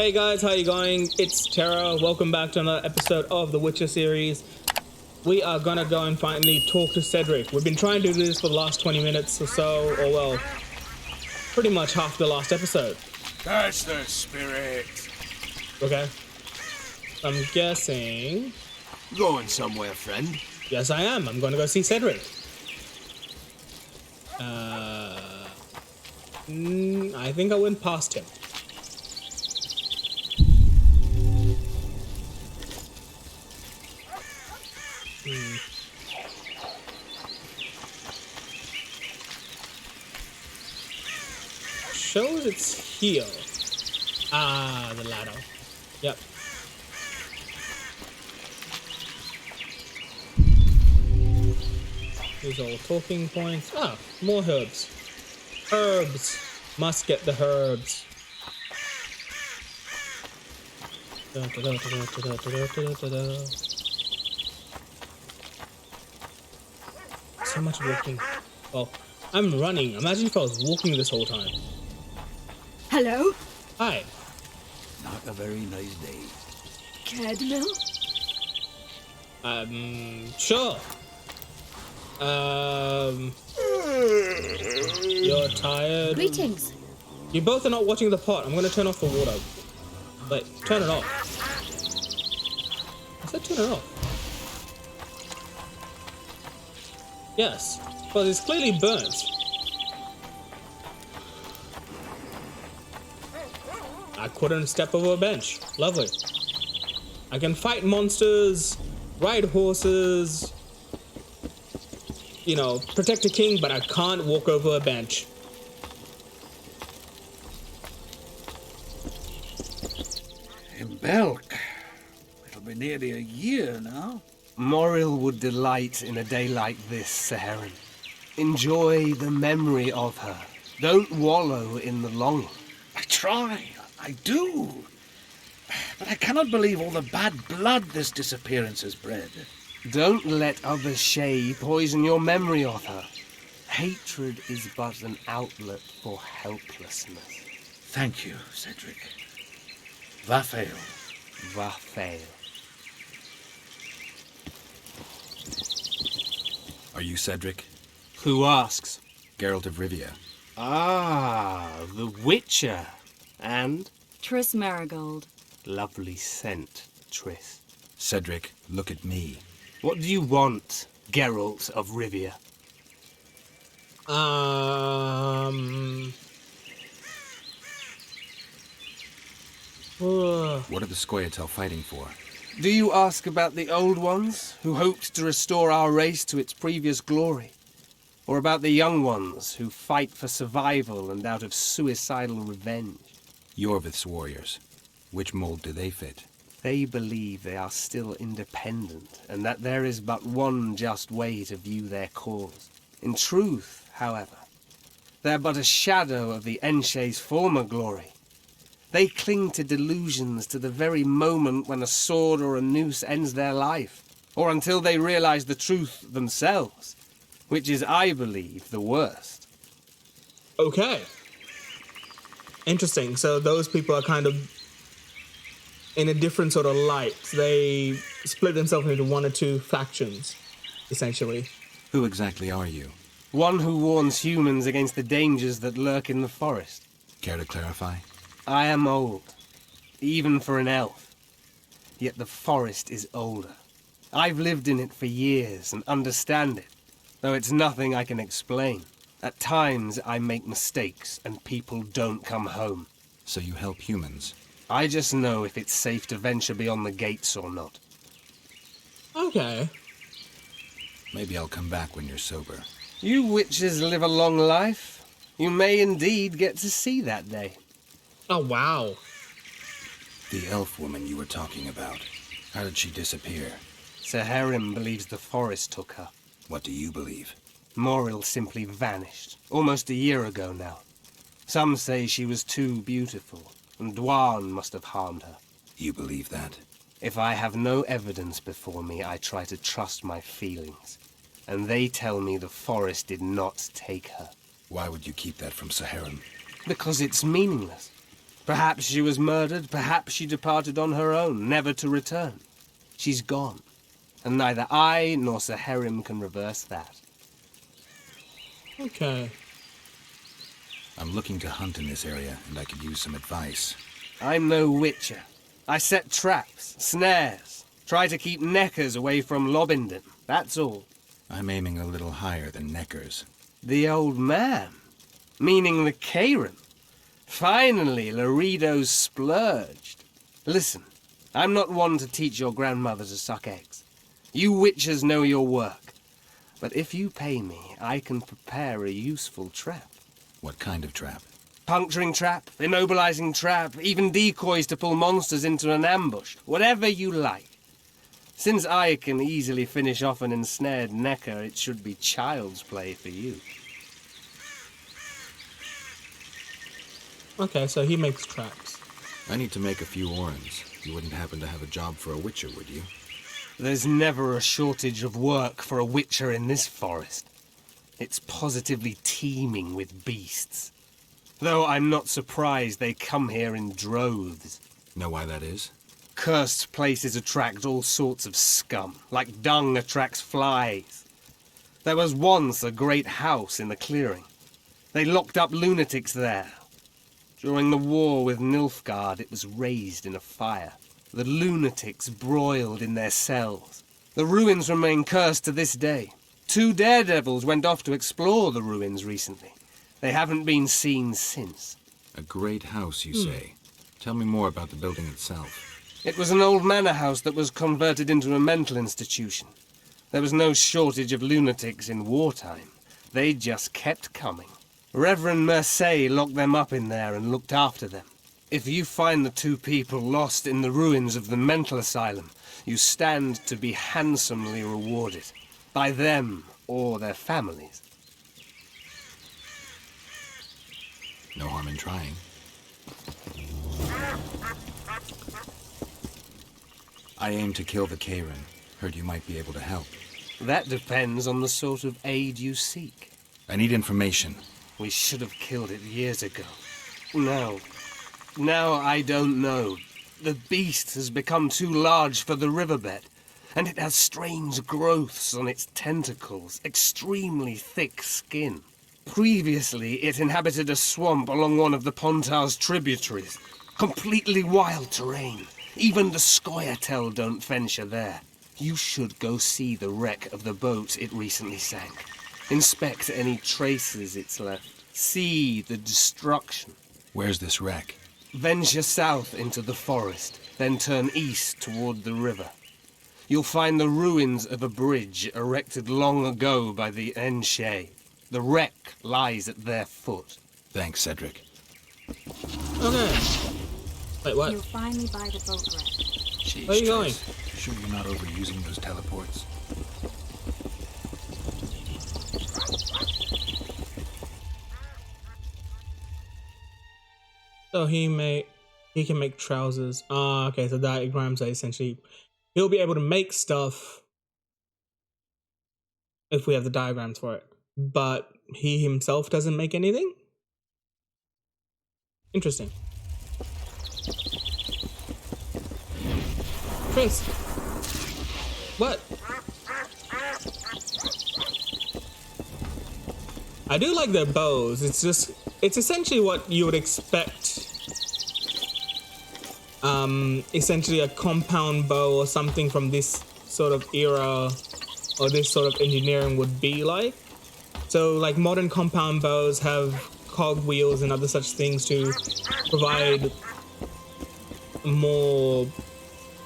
Hey guys, how you going? It's Terra. Welcome back to another episode of the Witcher series. We are gonna go and finally talk to Cedric. We've been trying to do this for the last 20 minutes or so, or well, pretty much half the last episode. That's the spirit. Okay. I'm guessing... Going somewhere, friend? Yes, I am. I'm gonna go see Cedric. I think I went past him. Shows it's here. Ah, the ladder. Yep. These are all talking points. Ah, more herbs. Herbs. Must get the herbs. So much walking. Well, I'm running. Imagine if I was walking this whole time. Hello? Hi. Not a very nice day. Cadmill? Sure. You're tired. Greetings. You both are not watching the pot. I'm gonna turn off the water. Wait, turn it off. I said turn it off. Yes. Well, it's clearly burnt. I couldn't step over a bench. Lovely. I can fight monsters, ride horses, you know, protect a king, but I can't walk over a bench. In Belk. It'll be nearly a year now. Moril would delight in a day like this, Saharan. Enjoy the memory of her. Don't wallow in the longing. I try. I do. But I cannot believe all the bad blood this disappearance has bred. Don't let others' shade poison your memory of her. Hatred is but an outlet for helplessness. Thank you, Cedric. Vafael. Vafael. Are you Cedric? Who asks? Geralt of Rivia. Ah, the Witcher. And? Triss Marigold. Lovely scent, Triss. Cedric, look at me. What do you want, Geralt of Rivia? What are the Scoia'tael fighting for? Do you ask about the old ones, who hoped to restore our race to its previous glory? Or about the young ones, who fight for survival and out of suicidal revenge? Yorvith's warriors. Which mold do they fit? They believe they are still independent, and that there is but one just way to view their cause. In truth, however, they're but a shadow of the Enshe's former glory. They cling to delusions to the very moment when a sword or a noose ends their life, or until they realize the truth themselves, which is, I believe, the worst. Okay. Interesting. So those people are kind of in a different sort of light. They split themselves into one or two factions, essentially. Who exactly are you? One who warns humans against the dangers that lurk in the forest. Care to clarify? I am old, even for an elf. Yet the forest is older. I've lived in it for years and understand it, though it's nothing I can explain. At times I make mistakes and people don't come home. So you help humans? I just know if it's safe to venture beyond the gates or not. Okay. Maybe I'll come back when you're sober. You witches live a long life. You may indeed get to see that day. Oh, wow. The elf woman you were talking about. How did she disappear? Saharim believes the forest took her. What do you believe? Moril simply vanished, almost a year ago now. Some say she was too beautiful, and Dwan must have harmed her. You believe that? If I have no evidence before me, I try to trust my feelings. And they tell me the forest did not take her. Why would you keep that from Saharim? Because it's meaningless. Perhaps she was murdered, perhaps she departed on her own, never to return. She's gone, and neither I nor Sir Herim can reverse that. Okay. I'm looking to hunt in this area, and I could use some advice. I'm no witcher. I set traps, snares, try to keep neckers away from Lobindon, that's all. I'm aiming a little higher than Neckers. The old man? Meaning the Karen? Finally, Laredo's splurged. Listen, I'm not one to teach your grandmother to suck eggs. You witchers know your work. But if you pay me, I can prepare a useful trap. What kind of trap? Puncturing trap, immobilizing trap, even decoys to pull monsters into an ambush. Whatever you like. Since I can easily finish off an ensnared necker, it should be child's play for you. Okay, so he makes traps. I need to make a few orens. You wouldn't happen to have a job for a witcher, would you? There's never a shortage of work for a witcher in this forest. It's positively teeming with beasts. Though I'm not surprised they come here in droves. Know why that is? Cursed places attract all sorts of scum, like dung attracts flies. There was once a great house in the clearing. They locked up lunatics there. During the war with Nilfgaard, it was raised in a fire. The lunatics broiled in their cells. The ruins remain cursed to this day. 2 daredevils went off to explore the ruins recently. They haven't been seen since. A great house, you say. Tell me more about the building itself. It was an old manor house that was converted into a mental institution. There was no shortage of lunatics in wartime. They just kept coming. Reverend Mercey locked them up in there and looked after them. If you find the 2 people lost in the ruins of the mental asylum, you stand to be handsomely rewarded. By them or their families. No harm in trying. I aim to kill the Karen. Heard you might be able to help. That depends on the sort of aid you seek. I need information. We should have killed it years ago. Now I don't know. The beast has become too large for the riverbed, and it has strange growths on its tentacles, extremely thick skin. Previously, it inhabited a swamp along one of the Pontar's tributaries. Completely wild terrain. Even the Scoia'tael don't venture there. You should go see the wreck of the boat it recently sank. Inspect any traces it's left. See the destruction. Where's this wreck? Venture south into the forest, then turn east toward the river. You'll find the ruins of a bridge erected long ago by the Enshe. The wreck lies at their foot. Thanks, Cedric. Okay. Wait, what? You'll find me by the boat wreck. Jeez, Where are you going? You sure you're not overusing those teleports? So he can make trousers. Ah, okay, so diagrams are essentially he'll be able to make stuff if we have the diagrams for it. But he himself doesn't make anything? Interesting. Prince. What? I do like their bows. It's essentially what you would expect. Essentially a compound bow or something from this sort of era or this sort of engineering would be like. So like modern compound bows have cog wheels and other such things to provide more,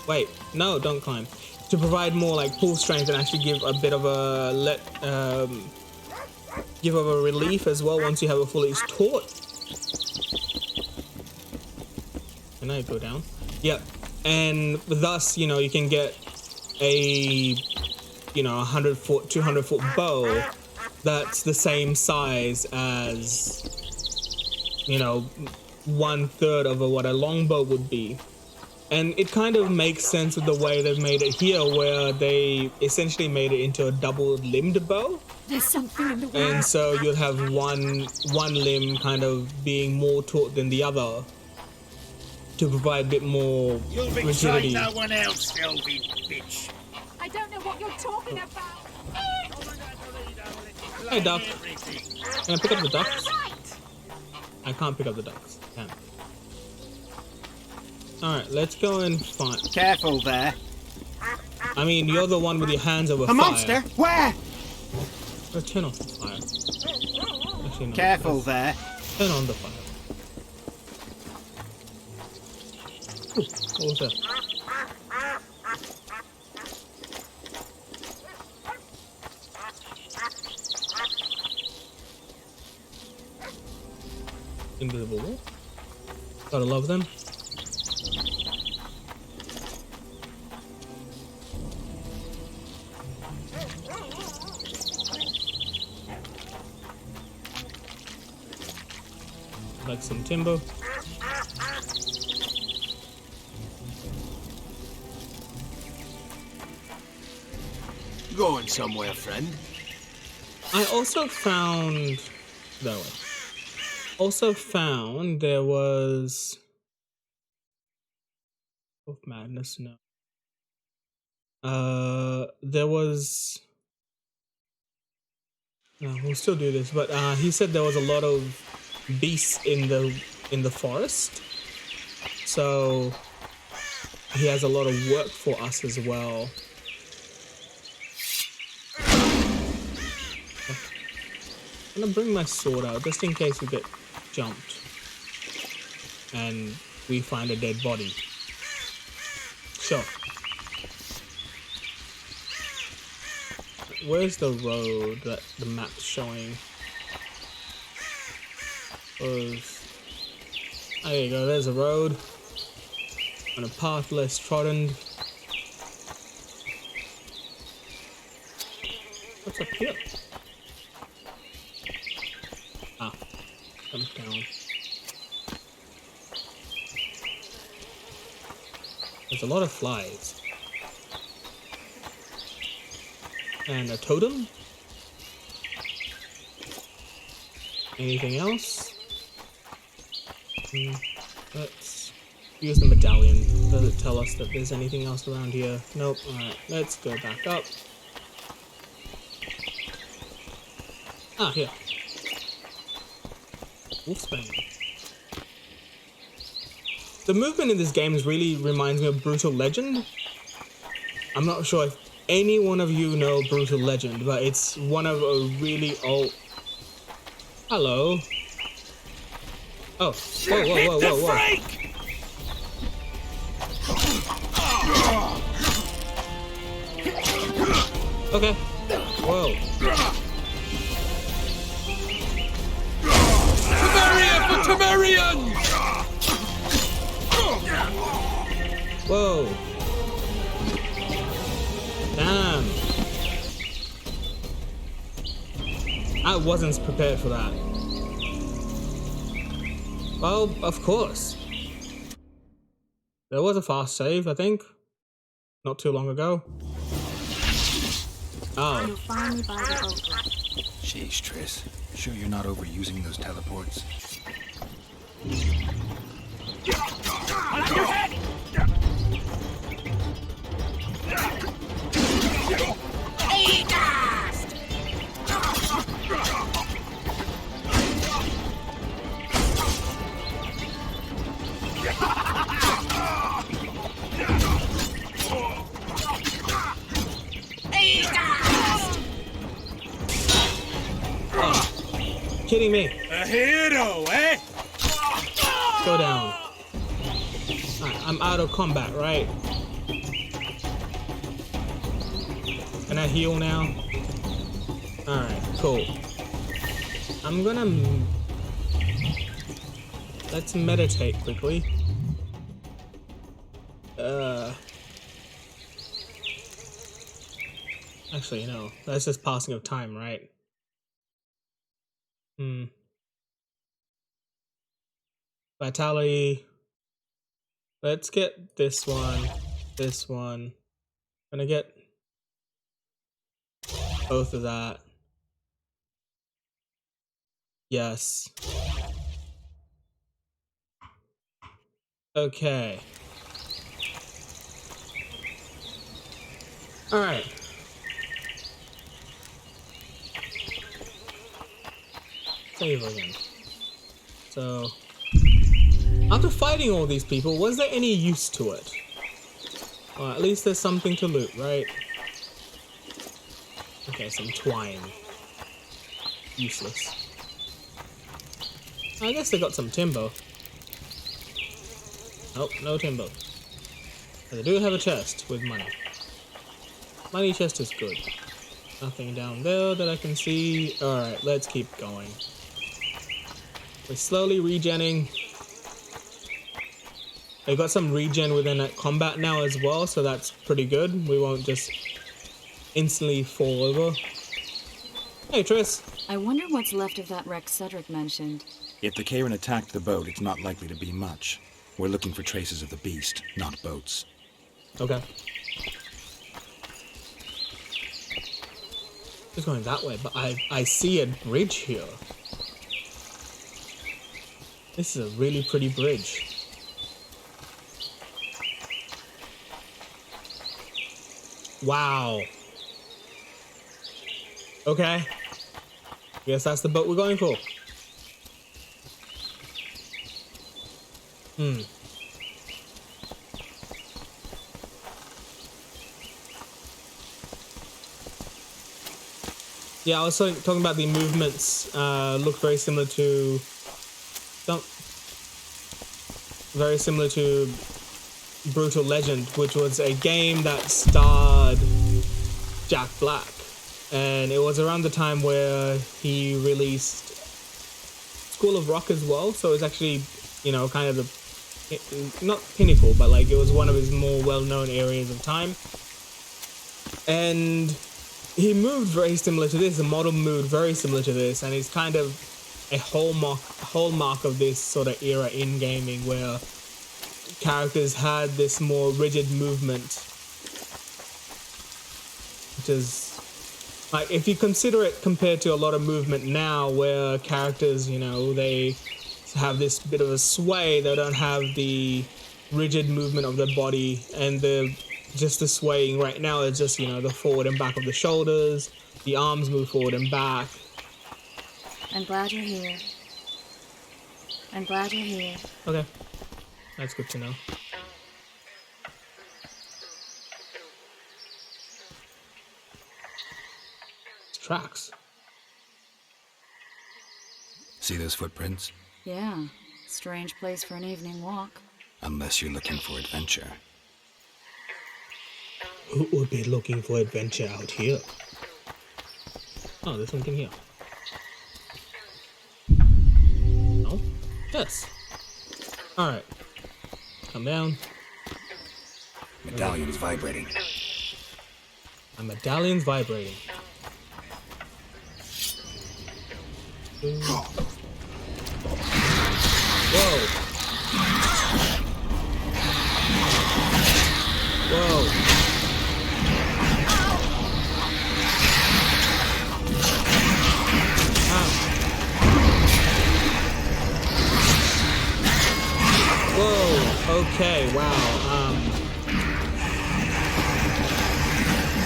wait, no, don't climb. To provide more like pull strength and actually give a bit of a give of a relief as well once you have a fully taut. Can I go down? Yep. And thus, you know, you can get a, you know, 100-foot, 200-foot bow that's the same size as, you know, 1/3 of what a longbow would be. And it kind of makes sense with the way they've made it here, where they essentially made it into a double-limbed bow. There's something in the way. And so you'll have one limb kind of being more taut than the other. to provide a bit more You'll be rigidity. trying no one else, Sylvie, bitch. I don't know what you're talking about. Hey, duck. Can I pick up the ducks? Right. I can't pick up the ducks. Damn. Alright, let's go and find. Careful there. I mean, you're the one with your hands over A fire. monster? Where? Let's turn off the fire. Actually, no. Careful let's there. Turn on the fire. Ooh, what was that? Invisible wall. Gotta love them. Like some timber. Going somewhere, friend? I also found that way. Also found there was of madness. No. There was. No, we'll still do this, but he said there was a lot of beasts in the forest, so he has a lot of work for us as well. I'm gonna bring my sword out just in case we get jumped and we find a dead body. Sure. Where's the road that the map's showing? Oh, there you go, there's a road. On a path less trodden. What's up here? Ah, comes down. There's a lot of flies. And a totem? Anything else? Let's use the medallion. Does it tell us that there's anything else around here? Nope. Alright, let's go back up. Ah, here. Wolfsbane. The movement in this game really reminds me of Brutal Legend. I'm not sure if any one of you know Brutal Legend, but it's one of a really old... Hello. Oh, whoa, whoa, whoa, whoa, whoa. Okay. Whoa. Temeria for Temerian! Whoa. Damn. I wasn't prepared for that. Well, of course. There was a fast save, I think. Not too long ago. Oh. You'll find me by the boat ramp. Sheesh, Triss. Sure you're not overusing those teleports? Kidding me. A hero, eh? Go down. Alright, I'm out of combat, right? Can I heal now? Alright, cool. I'm gonna... Let's meditate quickly. Actually, no. That's just passing of time, right? Vitality. Let's get this one. This one. Gonna get both of that. Yes. Okay. Alright. Save again. So, after fighting all these people, was there any use to it? Well, at least there's something to loot, right? Okay, some twine. Useless. I guess they got some timber. Nope, no timber. But they do have a chest with money. Money chest is good. Nothing down there that I can see. Alright, let's keep going. We're slowly regenning. They got some regen within that combat now as well, so that's pretty good. We won't just instantly fall over. Hey, Triss. I wonder what's left of that wreck Cedric mentioned. If the Karen attacked the boat, it's not likely to be much. We're looking for traces of the beast, not boats. Okay. Just going that way, but I see a bridge here. This is a really pretty bridge. Wow. Okay. Guess that's the boat we're going for. Yeah, I was talking about the movements. Look very similar to Brutal Legend, which was a game that starred Jack Black, and it was around the time where he released School of Rock as well. So it's actually, you know, kind of the not pinnacle, but like it was one of his more well-known areas of time. And he moved very similar to this. The model moved very similar to this, and it's kind of a hallmark of this sort of era in gaming, where characters had this more rigid movement, which is like, if you consider it compared to a lot of movement now, where characters, you know, they have this bit of a sway, they don't have the rigid movement of their body, and the swaying right now is just, you know, the forward and back of the shoulders, the arms move forward and back. I'm glad you're here. I'm glad you're here. Okay, that's good to know. It's tracks. See those footprints? Yeah, strange place for an evening walk. Unless you're looking for adventure. Who would be looking for adventure out here? Oh, there's something here. No? Yes. Alright. Come down. Medallion's vibrating. My medallion's vibrating. Whoa. Whoa. Whoa, okay, wow,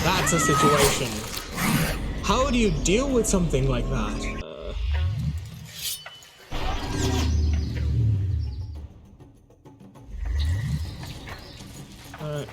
that's a situation. How do you deal with something like that? Alright.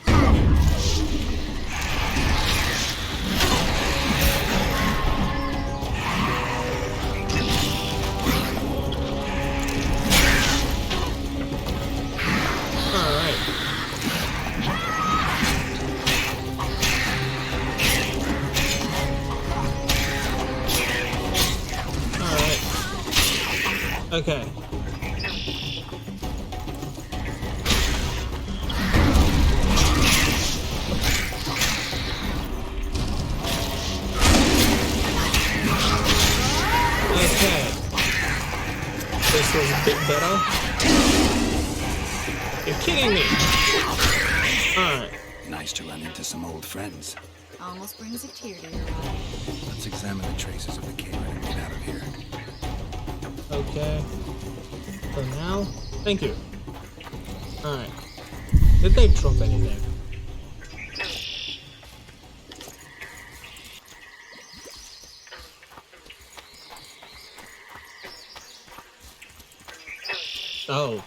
Okay. Okay. This was a bit better. You're kidding me. Alright. Nice to run into some old friends. Almost brings a tear to your eye. Let's examine the traces of the Karen and get out of here. Okay. So now, thank you. Alright. Did they drop anything? Oh.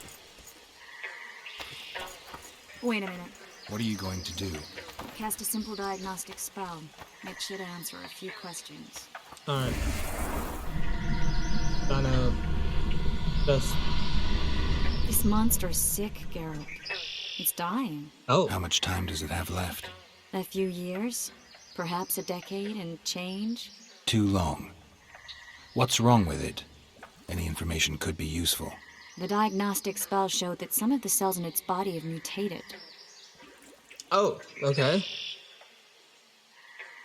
Wait a minute. What are you going to do? Cast a simple diagnostic spell. It should answer a few questions. Alright. Kinda... Just... This monster's sick, Geralt. It's dying. Oh. How much time does it have left? A few years? Perhaps a decade and change? Too long. What's wrong with it? Any information could be useful. The diagnostic spell showed that some of the cells in its body have mutated. Oh, okay.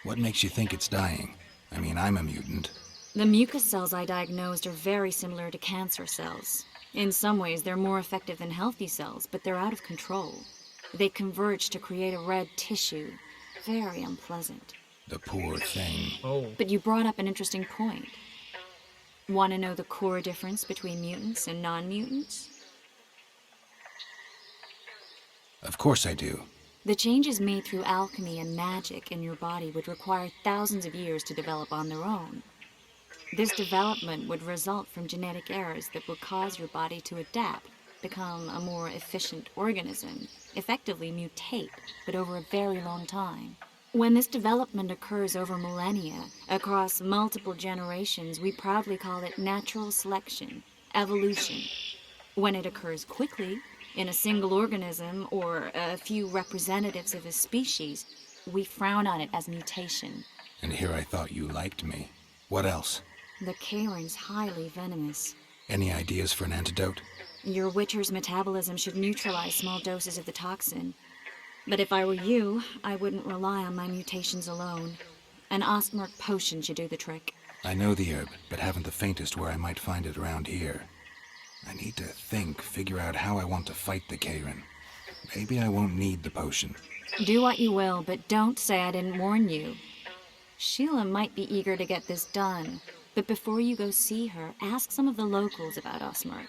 What makes you think it's dying? I mean, I'm a mutant. The mucus cells I diagnosed are very similar to cancer cells. In some ways, they're more effective than healthy cells, but they're out of control. They converge to create a red tissue. Very unpleasant. The poor thing. Oh. But you brought up an interesting point. Want to know the core difference between mutants and non-mutants? Of course I do. The changes made through alchemy and magic in your body would require thousands of years to develop on their own. This development would result from genetic errors that would cause your body to adapt, become a more efficient organism, effectively mutate, but over a very long time. When this development occurs over millennia, across multiple generations, we proudly call it natural selection, evolution. When it occurs quickly, in a single organism or a few representatives of a species, we frown on it as mutation. And here I thought you liked me. What else? The Kayrin's highly venomous. Any ideas for an antidote? Your Witcher's metabolism should neutralize small doses of the toxin. But if I were you, I wouldn't rely on my mutations alone. An Ostmark potion should do the trick. I know the herb, but haven't the faintest where I might find it around here. I need to figure out how I want to fight the Kayrin. Maybe I won't need the potion. Do what you will, but don't say I didn't warn you. Sheila might be eager to get this done, but before you go see her, ask some of the locals about Ostmark.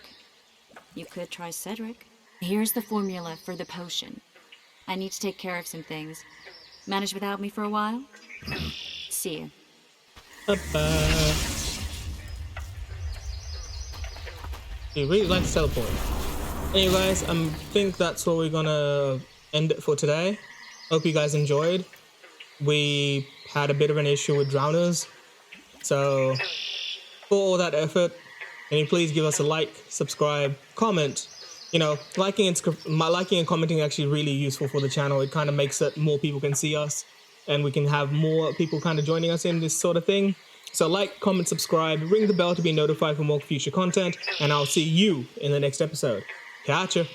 You could try Cedric. Here's the formula for the potion. I need to take care of some things. Manage without me for a while? See you. Bye-bye. He really likes to teleport. Anyway, guys, I think that's where we're gonna end it for today. Hope you guys enjoyed. We had a bit of an issue with drowners, so for all that effort, can you please give us a like, subscribe, comment? You know, liking and commenting is actually really useful for the channel. It kind of makes it more people can see us, and we can have more people kind of joining us in this sort of thing. So like, comment, subscribe, ring the bell to be notified for more future content, and I'll see you in the next episode. Catcha!